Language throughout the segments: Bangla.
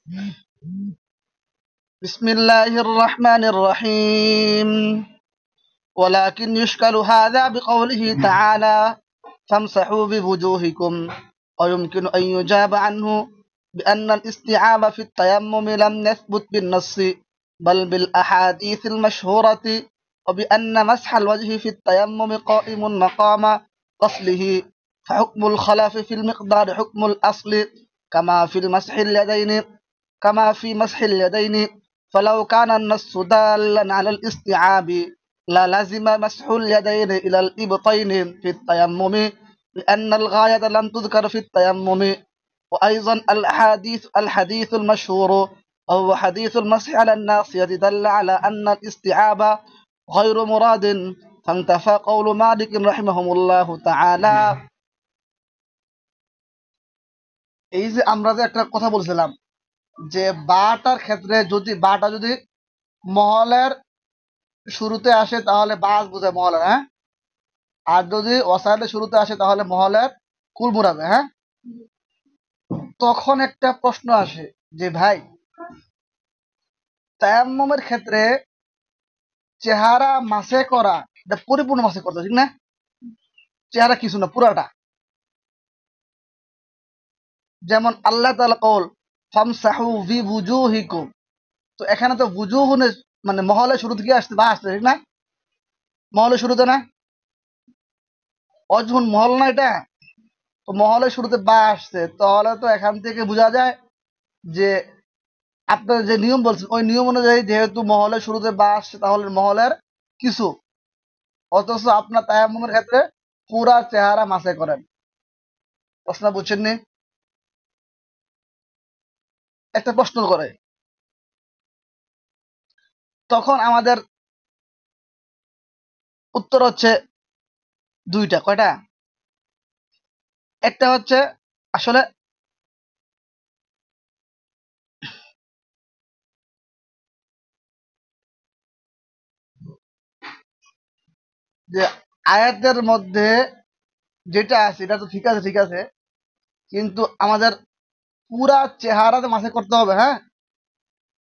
بسم الله الرحمن الرحيم. ولكن يشكل هذا بقوله تعالى فامسحوا بوجوهكم، ويمكن أن يجاب عنه بأن الاستيعاب في التيمم لم يثبت بالنص بل بالأحاديث المشهورة، وبأن مسح الوجه في التيمم قائم مقام غسله، فحكم الخلاف في المقدار حكم الأصل كما في المسح اليدين كما في مسح اليدين. فلو كان النص دالا على الاستيعاب للزم مسح اليدين إلى الإبطين في التيمم، لأن الغاية لم تذكر في التيمم. وأيضا الحديث المشهور وهو حديث المسح على الناصية دل على أن الاستيعاب غير مراد، فانتفى قول مالك رحمه الله تعالى। এই যে আমরা যে একটা কথা বলছিলাম যে বাটার ক্ষেত্রে বাটা যদি মহলের শুরুতে আসে তাহলে বাস বোঝায় মহলের, হ্যাঁ, আর যদি ওয়াসাইলের শুরুতে আসে তাহলে মহলের কুল বোঝাবে, হ্যাঁ। তখন একটা প্রশ্ন আসে যে ভাই, তায়াম্মুমের ক্ষেত্রে চেহারা মাসে করা এটা পরিপূর্ণ মাসে করতে, ঠিক না? চেহারা কিছু না, পুরাটা। যেমন আল্লাহ তাআলা কওল ফামসাহু বিওজুহিকুম, তো এখানে তো বুজুহুনে মানে মহলের শুরু থেকে আসছে বা আসছে, ঠিক না? মহলের শুরুতে না, অজহুন মহল না এটা, তো মহলের শুরুতে বা আসছে, তাহলে তো এখান থেকে বোঝা যায় যে আপনার যে নিয়ম বলছেন ওই নিয়ম অনুযায়ী যেহেতু মহলের শুরুতে বা আসছে তাহলে মহলের কিছু, অথচ আপনার তায়াম্মুমের ক্ষেত্রে পুরা চেহারা মাসে করেন। প্রশ্ন বুঝছেননি? একটা প্রশ্ন করে, তখন আমাদের উত্তর হচ্ছে দুইটা। কয়টা? একটা হচ্ছে আসলে যে আয়াতের মধ্যে যেটা আছে এটা তো ঠিক আছে, ঠিক আছে, কিন্তু আমাদের পুরা চেহারাতে মাসে করতে হবে, হ্যাঁ।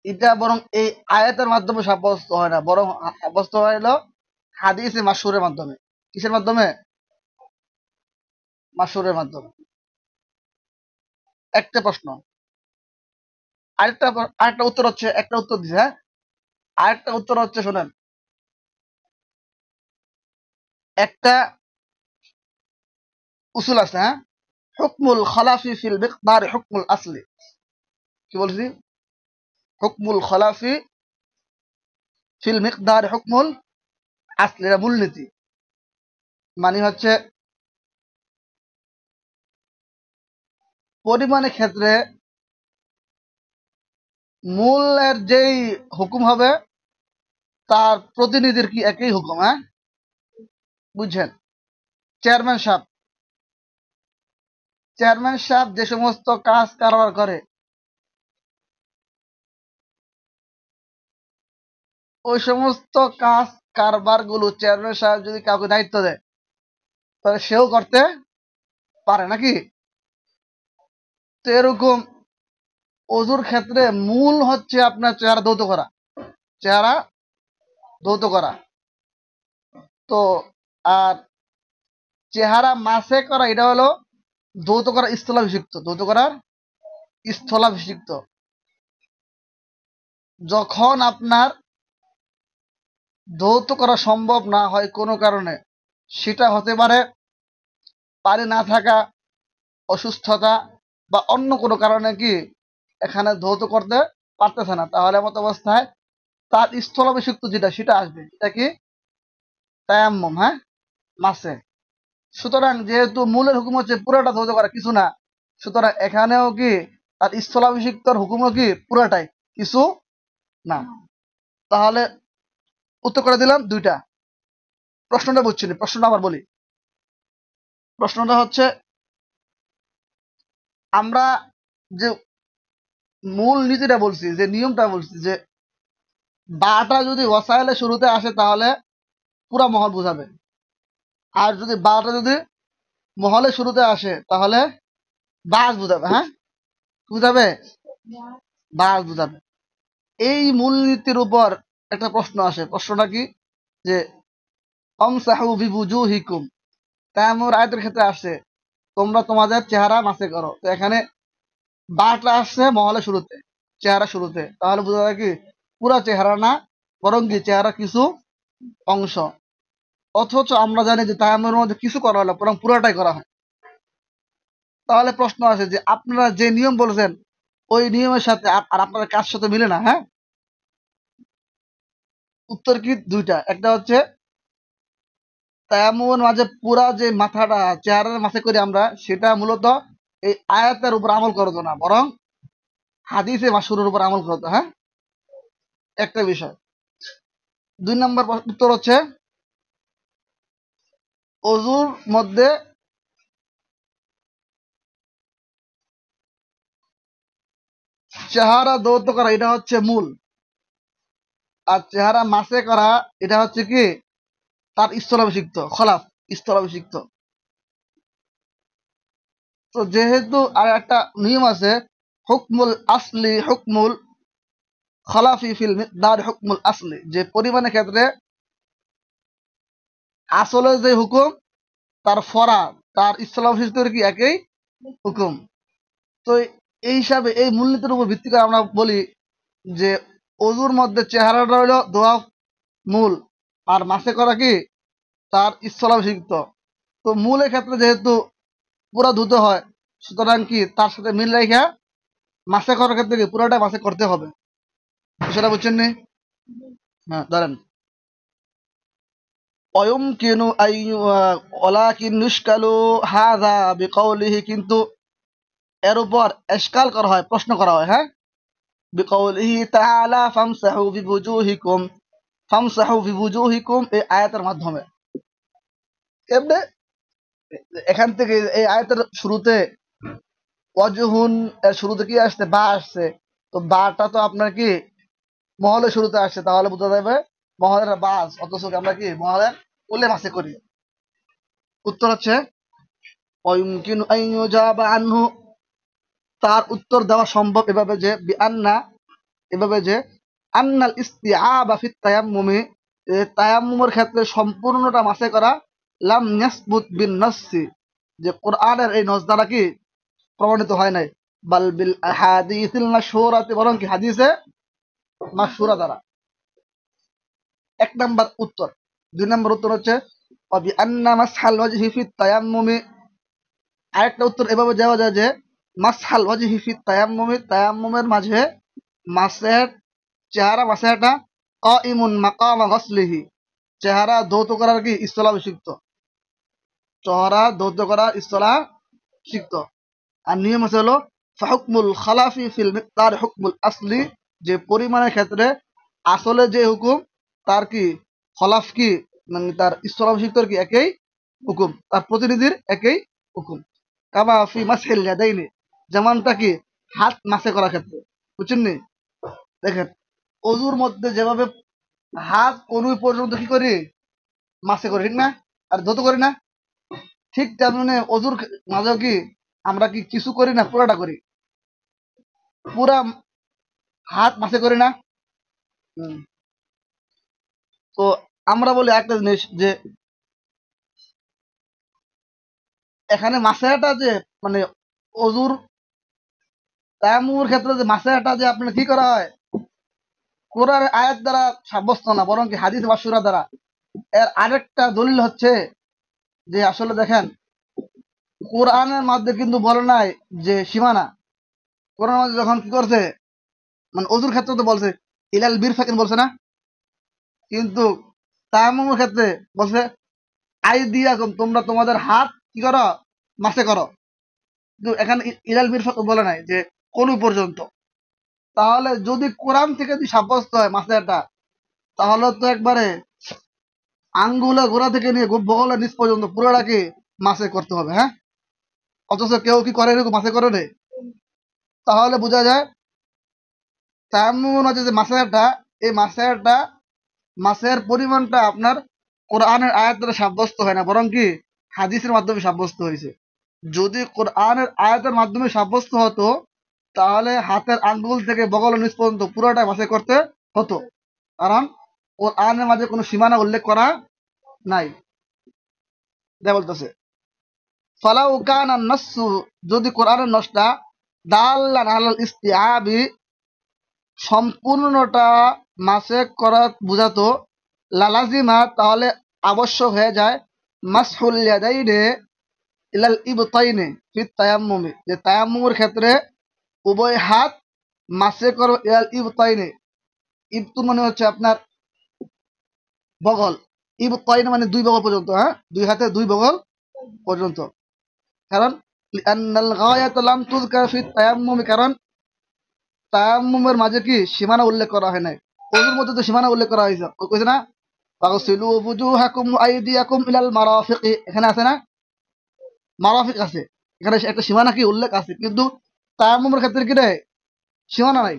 এটা বরং এই আয়াতের মাধ্যমে সাব্যস্ত হয় না, বরং সাব্যস্ত হইল হাদিসে মাশহুরের মাধ্যমে। কিসের মাধ্যমে? মাশহুরের মাধ্যমে। একটা প্রশ্ন। আরেকটা উত্তর হচ্ছে, একটা উত্তর দিছে, হ্যাঁ, আরেকটা উত্তর হচ্ছে শোনেন, একটা উসুল আছে, হ্যাঁ, হুকমুল খলাফি ফিল মিকদার হুকমুল আসলি। কি বলছি? হুকমুল খলাফি ফিল মিকদার হুকমুল আসলি, এটা মূলনীতি। মানে হচ্ছে পরিমাণের ক্ষেত্রে মূলের যেই হুকুম হবে তার প্রতিনিধির কি একই হুকুম, হ্যাঁ। বুঝছেন? চেয়ারম্যান সাহেব চেয়ারম্যান সাহেব যে সমস্ত কাজ কারবার করে ওই সমস্ত কাজ কারবার গুলো চেয়ারম্যান সাহেব যদি কাউকে দায়িত্ব দেয় তাহলে সেও করতে পারে নাকি? তো এরকম অজুর ক্ষেত্রে মূল হচ্ছে আপনার চেহারা ধৌত করা, চেহারা ধৌত করা। তো আর চেহারা মাসে করা এটা হলো ধৌত করা স্থলাভিষিক্ত, ধৌত করার স্থলাভিষিক্ত। যখন আপনার ধৌত করা সম্ভব না হয় কোনো কারণে, সেটা হতে পারে পানি না থাকা, অসুস্থতা বা অন্য কোনো কারণে কি এখানে ধৌত করতে পারতেছে না, তাহলে মত অবস্থায় তার স্থলাভিষিক্ত যেটা সেটা আসবে, এটা কি তায়াম্মুম, হ্যাঁ, মাসে। সুতরাং যেহেতু মূলের হুকুম হচ্ছে পুরাটা ধৌত করা, কিছু না, সুতরাং এখানেও কি তার স্থলাভিষিক্তর হুকুমও কি পুরাটাই, কিছু না। তাহলে উত্তর করে দিলাম দুইটা। প্রশ্নটা বুঝছিনি? প্রশ্নটা আবার বলি। প্রশ্নটা হচ্ছে আমরা যে মূল নীতিটা বলছি, যে নিয়মটা বলছি, যে বাটা যদি ওয়াসাইলের শুরুতে আসে তাহলে পুরা মহল বুঝাবে, আর যদি বাটা যদি মহলের শুরুতে আসে তাহলে বাস বুঝাবে, হ্যাঁ, বুঝাবে। বাস বোঝাবে। এই মূলনীতির উপর একটা প্রশ্ন আসে। প্রশ্নটা কি? যে আমসাহু বিবুজুহিকুম, তায়াম্মুমের আয়াতের ক্ষেত্রে আসছে তোমরা তোমাদের চেহারা মাসে করো। তো এখানে বাটা আসছে মহলে শুরুতে, চেহারা শুরুতে, তাহলে বোঝা যায় কি পুরা চেহারা না, বরং কি চেহারা কিছু অংশ। অথচ আমরা জানি যে তায়াম্মুমের মধ্যে কিছু করা হলো বরং পুরাটাই করা হয়। তাহলে প্রশ্ন আসে যে আপনারা যে নিয়ম বলেছেন ওই নিয়মের সাথে আর আপনাদের কাজ সাথে মিলে না। হ্যাঁ, উত্তর কি দুইটা। একটা হচ্ছে তায়াম্মুমের মাঝে পুরা যে মাথাটা চেহারার মাঝে করি আমরা, সেটা মূলত এই আয়াতের উপর আমল করতো না, বরং হাদিসে মাশহুরের উপর আমল করতো। হ্যাঁ, একটা বিষয়। 2 নম্বর উত্তর হচ্ছে অজুর মধ্যে চেহারা দৌত করা এটা হচ্ছে মূল, আর চেহারা মাসে করা এটা হচ্ছে কি তার স্থলাভিষিক্ত, খলাফ, স্থলাভিষিক্ত। তো যেহেতু আর একটা নিয়ম আছে, হুকমুল আসলি হুকমুল খলাফি ফিল মিকদার হুকমুল আসলি, যে পরিমাণের ক্ষেত্রে আসলে যে হুকুম তার ফরা তার স্থলাভিষিক্ত কি একই হুকুম। তো এই হিসাবে এই মূলনীতির উপর ভিত্তি করে আমরা বলি যে অজুর মধ্যে চেহারাটা হইল দোয়া মূল, আর মাসে করা কি তার স্থলাভিষিক্ত। তো মূলের ক্ষেত্রে যেহেতু পুরা ধুতে হয়, সুতরাং কি তার সাথে মিল রেখা মাসে করার ক্ষেত্রে কি পুরোটা মাসে করতে হবে। সেটা বুঝছেন নি? হ্যাঁ, ধরেন অয়ুমকিনু ওয়ালাকিন ইউশকালু হাযা বিকাউলিহি, কিন্তু এর উপর ইশকাল করা হয়, প্রশ্ন করা হয়। হ্যাঁ, বিকাউলিহি তাআলা ফামসাহু বিবুজুহিকুম, ফামসাহু বিবুজুহিকুম এই আয়াতের মাধ্যমে। কেমনে? এখান থেকে এই আয়াতের শুরুতে ওয়াজহুন এর শুরুতে কি আসছে? বা আসছে। তো বাটা তো আপনার কি মহলের শুরুতে আসছে, তাহলে বোঝা যাবে মহলের বাস, অথচ আমরা কি মহলের উল্লেখ আছে করি। উত্তর হচ্ছে অয়ুমকিনু আন ইউজাবা আনহু, তার উত্তর দেওয়া সম্ভব এভাবে যে বিআন্না, এভাবে যে আন্নাল ইস্তিআবা ফিত তায়াম্মুমি, তায়াম্মুমের ক্ষেত্রে সম্পূর্ণটা মাসে করা লাম ইয়াসবুত বিন নাসসি, যে কোরআনের এই নস দ্বারা কি প্রমাণিত হয় নাই, বাল বিল আহাদিসিল মাশহুরাতি, বরং কি হাদিসে মাশহুরা দ্বারা। 1 নম্বর উত্তর। 2 নম্বর উত্তর হচ্ছে অবি আন্না মাসহাল ওয়াজহি ফিত তায়াম্মুমি, আরেকটা উত্তর এভাবে দেওয়া যায় যে মাসহাল ওয়াজহি ফিত তায়াম্মুমি, তায়াম্মুমের মাঝে মাসের চেহারা মাসেটা কাইমুন মাকামা গসলিহি, চেহারা ধৌত করার কি স্থলাভিষিক্ত, চেহারা ধৌত করার স্থলাভিষিক্ত। আর নিয়ম হচ্ছে হলো ফাহুকমুল খালাফি ফিল মিকদার হুকমুল আসলি, যে পরিমাণের ক্ষেত্রে আসলে যে হুকুম তার কি খলাফ কি মানে তার স্থলাভিষিক্তর কি একই হুকুম, তার প্রতিনিধির একই হুকুম। কামা ফি মাসহিল ইয়াদাইনি, যেমনটা কি হাত মাসে করার ক্ষেত্রে। বুঝছেন নি? দেখেন অজুর মধ্যে যেভাবে হাত কনুই পর্যন্ত কি করি মাসে করি, ঠিক না? আর ধৌত করি না? ঠিক তেমনি অজুর মাঝেও কি আমরা কি কিছু করি না, পুরাটা করি, পুরা হাত মাসে করি না। হুম। তো আমরা বলি একটা জিনিস যে এখানে মাসেটা যে মানে অজুর তায়াম্মুমের ক্ষেত্রে যে মাসেটা যে আপনার কি করা হয় কোরআন আয়াত দ্বারা সাব্যস্ত না, বরং কি হাদিস মাশহুরা দ্বারা। এর আরেকটা দলিল হচ্ছে যে আসলে দেখেন কোরআনের মধ্যে কিন্তু বলে নাই যে সীমানা। কোরআন মধ্যে যখন কি করছে মানে অজুর ক্ষেত্রে তো বলছে ইলাল বীর ফাকিন বলছে না, কিন্তু তায়াম্মুমের ক্ষেত্রে বলছে আই দিয়া তোমরা তোমাদের হাত কি করো মাসে করো, কিন্তু এখানে ইলাল বীর ফাকিন বলে নাই যে কোন পর্যন্ত। তাহলে যদি কোরআন থেকে যদি সাব্যস্ত হয় মাসেটা, তাহলে তো একবারে আঙ্গুলে গোড়া থেকে নিয়ে বগলের নিচ পর্যন্ত পুরোটাকে মাসে করতে হবে। হ্যাঁ, অথচ কেউ কি করে এরকম মাসে করে রে? তাহলে বোঝা যায় তায়াম্মুমের মাঝে যে মাসেটা, এই মাসেটা মাসের পরিমাণটা আপনার কোরআনের আয়াত দ্বারা সাব্যস্ত হয় না, বরং কি হাদিসের মাধ্যমে সাব্যস্ত হয়েছে। যদি কোরআনের আয়াতের মাধ্যমে সাব্যস্ত হতো তাহলে হাতের আঙ্গুল থেকে বগল নিচ পর্যন্ত পুরোটা মাসে করতে হতো, কারণ কোরআনের মাঝে কোনো সীমানা উল্লেখ করা নাই। যা বলতেছে ফালাউ কানা নাসসু, যদি কোরআনের নসটা দাল্লান আলাল ইস্তিআবি, সম্পূর্ণটা মাসে করা বুঝাতো, লালাজিমা, তাহলে আবশ্যক হয়ে যায় মাসহুল ইয়াদাইনে ইলাল ইবতাইনে ফিত তায়াম্মুমি, যে তায়াম্মুমের ক্ষেত্রে উভয় হাত মাসে করো ইলাল ইবতাইনে। ইবতু মানে হচ্ছে আপনার বগল, ইবতাইনে মানে দুই বগল পর্যন্ত, হ্যাঁ, দুই হাতে দুই বগল পর্যন্ত। কারণ লিআন্নাল গায়াত লাম তুযকার ফিত তায়াম্মুমি, কারণ তায়াম্মুমের মাঝে কি সীমানা উল্লেখ করা হয় নাই। ওযুর মধ্যে তো সীমানা উল্লেখ করা হয়েছে, কইছে না ফাগসিলু বুজুহাকুম ওয়া আইদিয়াকুম ইলাল মারাফিক, এখানে আছে না, মারাফিক আছে, এখানে একটা সীমানা কি উল্লেখ আছে, কিন্তু তায়াম্মুমের ক্ষেত্রে কি রে সীমানা নাই।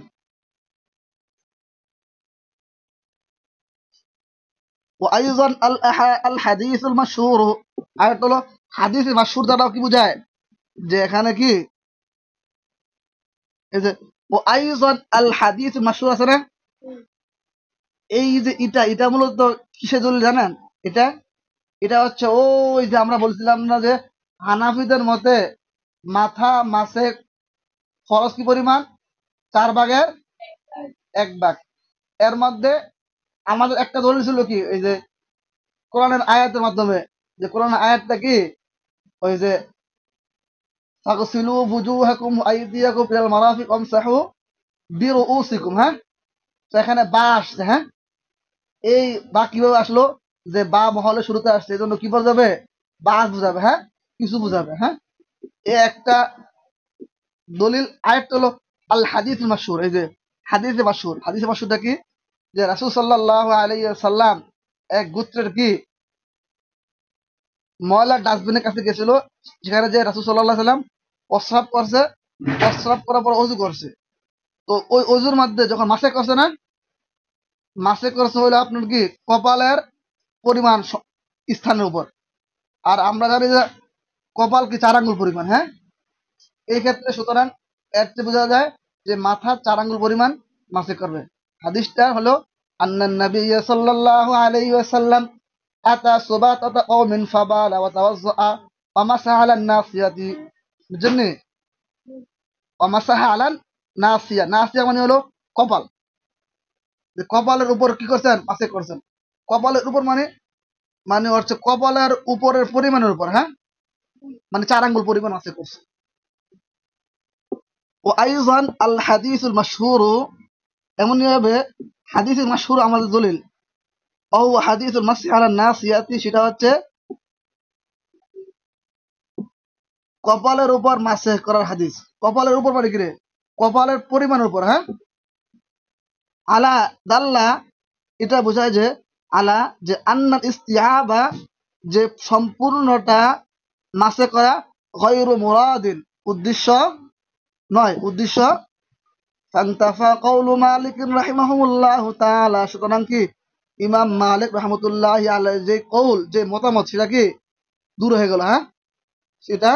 ওয়া আইযান আল হাদিসুল মাশহুর, আর হলো হাদিস মাশহুর দ্বারাও কি বোঝায়, যে এখানে কি এই যে ওয়া আইযান আল হাদিস মাশহুর আছে না, এই যে এটা মূলত কিসে দলিল জানেন, এটা এটা হচ্ছে ওই যে আমরা বলছিলাম না যে হানাফিদের মতে মাথা মাসে ফরজ কি পরিমাণ, 4/1 এর মধ্যে আমাদের একটা দলিল ছিল কি, এই যে কোরআনের আয়াতের মাধ্যমে, যে কোরআনের আয়াতটা কি, ওই যে ফাগসিলু বুজুহাকুম ওয়া আইদিয়াকুম ইলাল মারাফিক ওয়ামসাহু বিরুউসিকুম, হ্যাঁ, তো এখানে বা আসছে, হ্যাঁ, এই বা কিভাবে আসলো, যে বা মহলে শুরুতে আসছে, এই জন্য কি বোঝাবে, বা বুঝাবে, হ্যাঁ, কিছু বুঝাবে, হ্যাঁ, এই একটা দলিল। আরেকটা হলো আল হাদিস মাশহুর, এই যে হাদিসে মাশহুরটা কি, যে রাসূল সাল্লাল্লাহু আলাইহি ওয়াসাল্লাম এক গোত্রের কি ময়লা ডাস্টবিনের কাছে গেছিল, যেখানে যে রাসূল সাল্লাল্লাহু আলাইহি সাল্লাম প্রস্রাব করছে, প্রস্রাব করার পর ওযু করছে। তো ওই ওযুর মধ্যে যখন মাসে করছে না, মাসে করছে হলো আপনার কি কপালের পরিমাণ স্থানের উপর, আর আমরা জানি যে কপাল কি 4 আঙ্গুল পরিমাণ, হ্যাঁ, এই ক্ষেত্রে সুতরাং এর চেয়ে বোঝা যায় যে মাথা 4 আঙ্গুল পরিমাণ মাসে করবে। হাদিসটা হলো আন্নান নবী সাল্লাল্লাহু আলাইহি ওয়াসাল্লাম আতা সুবাতাতা কওমিন ফাবালা ওয়া তাওয়াজ্জা ওয়া মাসাহা আলান নাসিয়াতি, বুঝছেন নি, ওয়া মাসাহা আলান নাসিয়া, নাসিয়া মানে হলো কপাল, যে কপালের উপর কি করছেন, মাসে করছেন। কপালের উপর মানে মানে হচ্ছে কপালের উপরের পরিমাণের উপর, হ্যাঁ, মানে 4 আঙ্গুল পরিমাণ মাসে করছে। ও আইজান আল হাদিসুল মাশহুর, এমনই ভাবে হাদিসের মাশহুর আমাদের দলিল, ও হাদিসুল মাসহি আলান নাসিয়াতি, সেটা হচ্ছে কপালের উপর মাসে করার হাদিস। কপালের উপর মানে কি রে, কপালের পরিমাণের উপর, হ্যাঁ, আলা দাল্লা, এটা বোঝায় যে আলা, যে আন্নাল ইস্তিআবা, যে সম্পূর্ণটা মাসে করা, গায়রু মুরাদিন, উদ্দেশ্য নয়, উদ্দেশ্য। ফান্তাফা কওলু মালিক রাহিমাহুল্লাহু তাআলা, সুতরাং কি ইমাম মালিক রাহমাতুল্লাহি আলাইহি যে কৌল, যে মতামত, সেটা কি দূর হয়ে গেল, হ্যাঁ, সেটা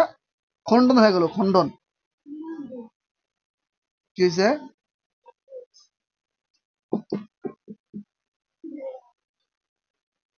খণ্ডন হয়ে গেল, খণ্ডন। কি হয়েছে,